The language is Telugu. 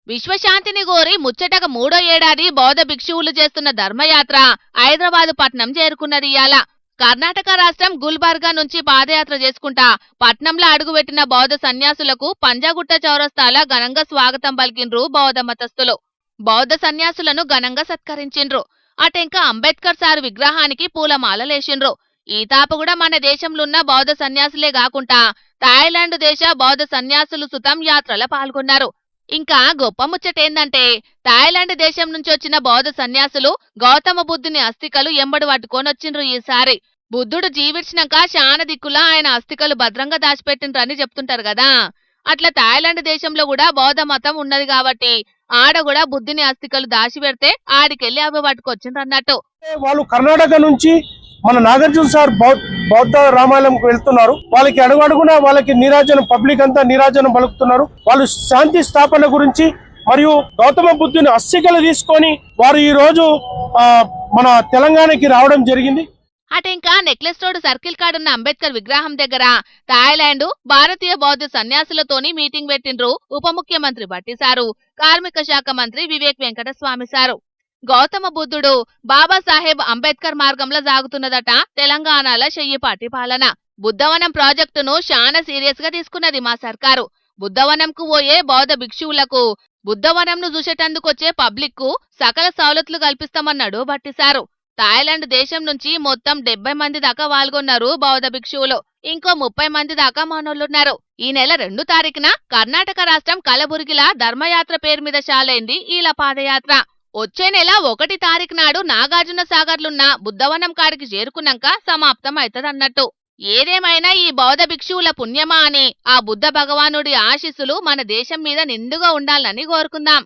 విశ్వశాంతిని కోరి ముచ్చటగా మూడో ఏడాది బౌద్ధ భిక్షువులు చేస్తున్న ధర్మయాత్ర హైదరాబాదు పట్నం చేరుకున్నది ఇయాల. కర్ణాటక రాష్ట్రం గుల్బర్గా నుంచి పాదయాత్ర చేసుకుంటా పట్నంలో అడుగుపెట్టిన బౌద్ధ సన్యాసులకు పంజాగుట్ట చౌరస్తాల ఘనంగా స్వాగతం పలికిండ్రు బౌద్ధ మతస్థులు. బౌద్ధ సన్యాసులను ఘనంగా సత్కరించిండ్రు. అటెంక అంబేద్కర్ సారు విగ్రహానికి పూలమాలలేసిండ్రు. ఈ తాప కూడా మన దేశంలో ఉన్న బౌద్ధ సన్యాసులే కాకుండా థాయిలాండ్ దేశ బౌద్ధ సన్యాసులు సుతం యాత్రలో పాల్గొన్నారు. ఇంకా గొప్ప ముచ్చటేందంటే థాయిలాండ్ దేశం నుంచి వచ్చిన బౌద్ధ సన్యాసులు గౌతమ బుద్ధుని అస్థికలు ఎంబడి పట్టుకొనొచ్చిండ్రు. ఈసారి బుద్ధుడు జీవించినాక శాన దిక్కులా ఆయన అస్థికలు భద్రంగా దాచిపెట్టిండ్రని చెప్తుంటారు కదా. అట్లా థాయిలాండ్ దేశంలో కూడా బౌద్ధ మతం ఉన్నది కాబట్టి ఆడ కూడా బుద్ధుని అస్థికలు దాచి పెడితే ఆడికెళ్లి అవి పట్టుకొచ్చిండ్రు అన్నట్టు. వాళ్ళు కర్ణాటక నుంచి మన నాగార్జున సార్ బౌద్ధ రామాలయంకు వెళ్తున్నారు. వాళ్ళకి అడుగడుగునా వాళ్ళకి నీరాజనం, పబ్లిక్ అంతా నీరాజనం పలుకుతున్నారు. వాళ్ళు శాంతి స్థాపన గురించి మరియు గౌతమ బుద్ధుని అస్థికలు తీసుకొని వారు ఈ రోజు మన తెలంగాణకి రావడం జరిగింది. అటెంకా నెక్లెస్ రోడ్ సర్కిల్ కాడున్న అంబేద్కర్ విగ్రహం దగ్గర థాయిలాండ్ భారతీయ బౌద్ధ సన్యాసులతోని మీటింగ్ పెట్టిండ్రు ఉప ముఖ్యమంత్రి భట్టి సారు, కార్మిక శాఖ మంత్రి వివేక్ వెంకటస్వామి సారు. గౌతమ బుద్ధుడు బాబాసాహెబ్ అంబేద్కర్ మార్గంలో సాగుతున్నదట తెలంగాణలో చెయ్యిపాటి పాలన. బుద్ధవనం ప్రాజెక్టును చాలా సీరియస్ గా తీసుకున్నది మా సర్కారు. బుద్ధవనంకు పోయే బౌద్ధ భిక్షువులకు, బుద్ధవనంను చూసేటందుకొచ్చే పబ్లిక్ కు సకల సౌలతులు కల్పిస్తామన్నాడు భట్టి సారు. థాయిలాండ్ దేశం నుంచి మొత్తం 70 మంది దాకా పాల్గొన్నారు బౌద్ధ భిక్షువులు. ఇంకో 30 మంది దాకా మనోళ్లున్నారు. ఈ నెల 2 తారీఖున కర్ణాటక రాష్ట్రం కలబుర్గిలా ధర్మయాత్ర పేరు మీద చాలైంది ఈల పాదయాత్ర. వచ్చే నెల 1 తారీఖు నాడు నాగార్జున సాగర్లున్న బుద్ధవనం కాడికి చేరుకున్నాక సమాప్తం అవుతదన్నట్టు. ఏదేమైనా ఈ బౌద్ధ భిక్షువుల పుణ్యమా అని ఆ బుద్ధ భగవానుడి ఆశీస్సులు మన దేశం మీద నిండుగా ఉండాలని కోరుకుందాం.